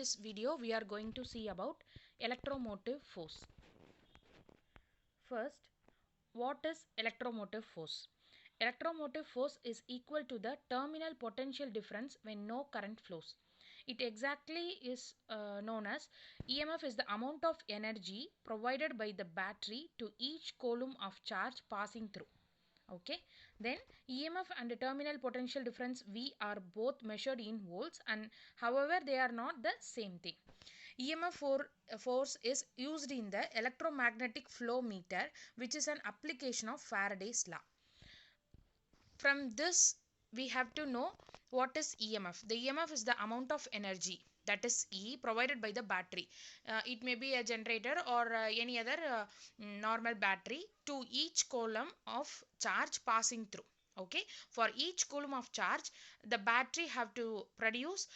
this video we are going to see about electromotive force. First, what is electromotive force? Electromotive force is equal to the terminal potential difference when no current flows. It exactly is known as EMF is the amount of energy provided by the battery to each coulomb of charge passing through. Okay, then EMF and terminal potential difference V are both measured in volts, and however they are not the same thing. Force is used in the electromagnetic flow meter, which is an application of Faraday's law. From this we have to know what is EMF. The EMF is the amount of energy, that is E, provided by the battery. It may be a generator or any other normal battery to each coulomb of charge passing through. Okay, for each coulomb of charge the battery have to produce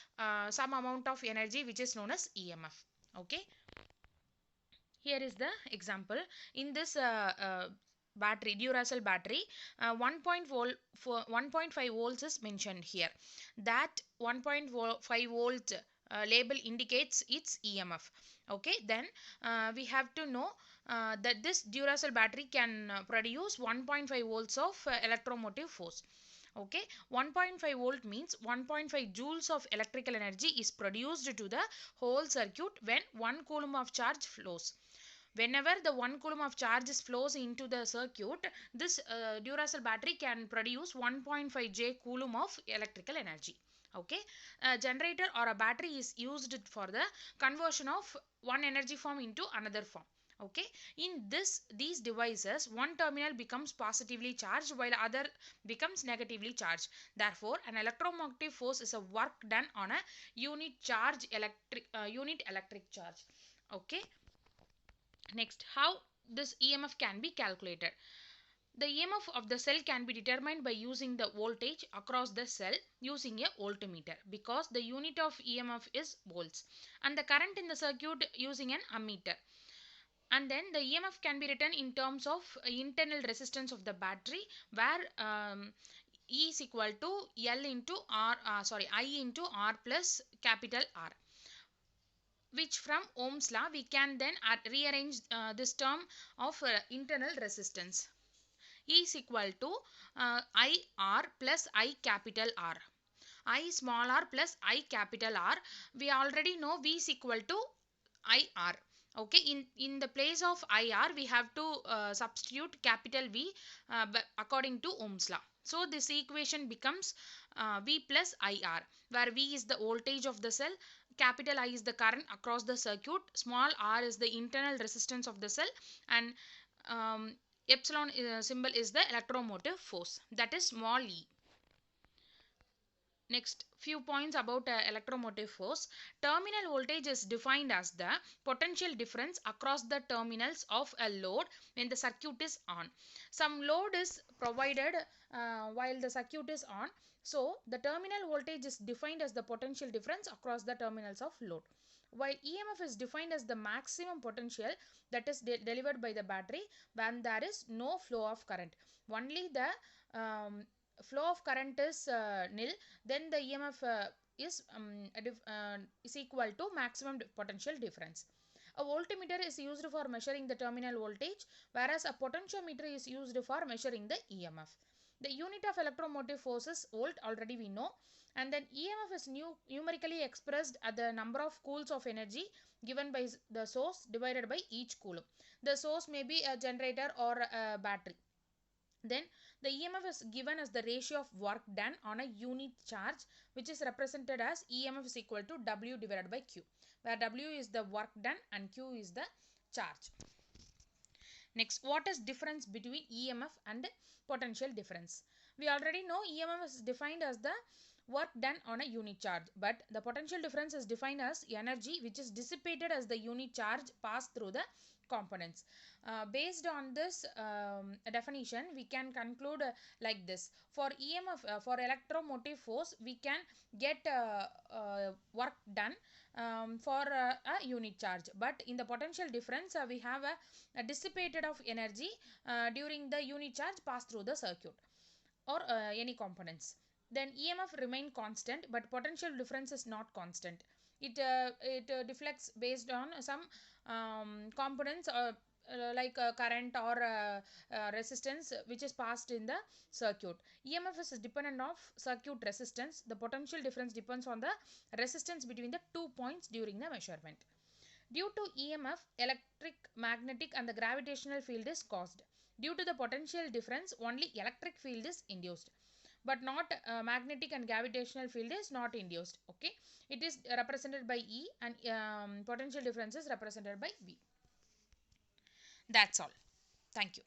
some amount of energy which is known as EMF. Okay, here is the example. In this battery, Duracell battery, 1.5 volts is mentioned here. That 1.5 volt label indicates its EMF. Okay, then we have to know that this Duracell battery can produce 1.5 volts of electromotive force. Okay, 1.5 volt means 1.5 joules of electrical energy is produced to the whole circuit when 1 coulomb of charge flows. Whenever the 1 coulomb of charge flows into the circuit, this Duracell battery can produce 1.5 J coulomb of electrical energy. Okay, a generator or a battery is used for the conversion of one energy form into another form. Okay, in these devices, one terminal becomes positively charged while other becomes negatively charged. Therefore, an electromotive force is a work done on a unit electric charge. Okay, next, how this EMF can be calculated. The EMF of the cell can be determined by using the voltage across the cell using a voltmeter, because the unit of EMF is volts, and the current in the circuit using an ammeter. And then the EMF can be written in terms of internal resistance of the battery, where E is equal to L into R, I into R plus capital R, which from Ohm's law we can then rearrange this term of internal resistance. E is equal to IR plus I capital R. I small r plus I capital R. We already know V is equal to IR. Okay, in the place of IR we have to substitute capital V according to Ohm's law. So this equation becomes V plus IR, where V is the voltage of the cell, capital I is the current across the circuit, small r is the internal resistance of the cell, and epsilon symbol is the electromotive force, that is small e. Next, few points about electromotive force. Terminal voltage is defined as the potential difference across the terminals of a load when the circuit is on. Some load is provided while the circuit is on. So, the terminal voltage is defined as the potential difference across the terminals of load. While EMF is defined as the maximum potential that is delivered by the battery when there is no flow of current. Only the flow of current is nil, then the EMF is equal to maximum potential difference. A voltmeter is used for measuring the terminal voltage, whereas a potentiometer is used for measuring the EMF. The unit of electromotive force is volt, already we know, and then EMF is numerically expressed as the number of coulombs of energy given by the source divided by each coulomb. The source may be a generator or a battery. Then the EMF is given as the ratio of work done on a unit charge, which is represented as EMF is equal to W divided by Q, where W is the work done and Q is the charge. Next, what is difference between EMF and potential difference? We already know EMF is defined as the work done on a unit charge, but the potential difference is defined as energy which is dissipated as the unit charge passed through the components. Based on this definition, we can conclude like this. For EMF, for electromotive force, we can get work done for a unit charge, but in the potential difference we have a dissipated of energy during the unit charge passed through the circuit or any components. Then EMF remain constant, but potential difference is not constant. It deflects based on some components, like current or resistance which is passed in the circuit. EMF is dependent of circuit resistance. The potential difference depends on the resistance between the 2 points during the measurement. Due to EMF, electric, magnetic and the gravitational field is caused. Due to the potential difference, only electric field is induced, but not magnetic and gravitational field is not induced. Okay, it is represented by E, and potential difference is represented by V. That's all. Thank you.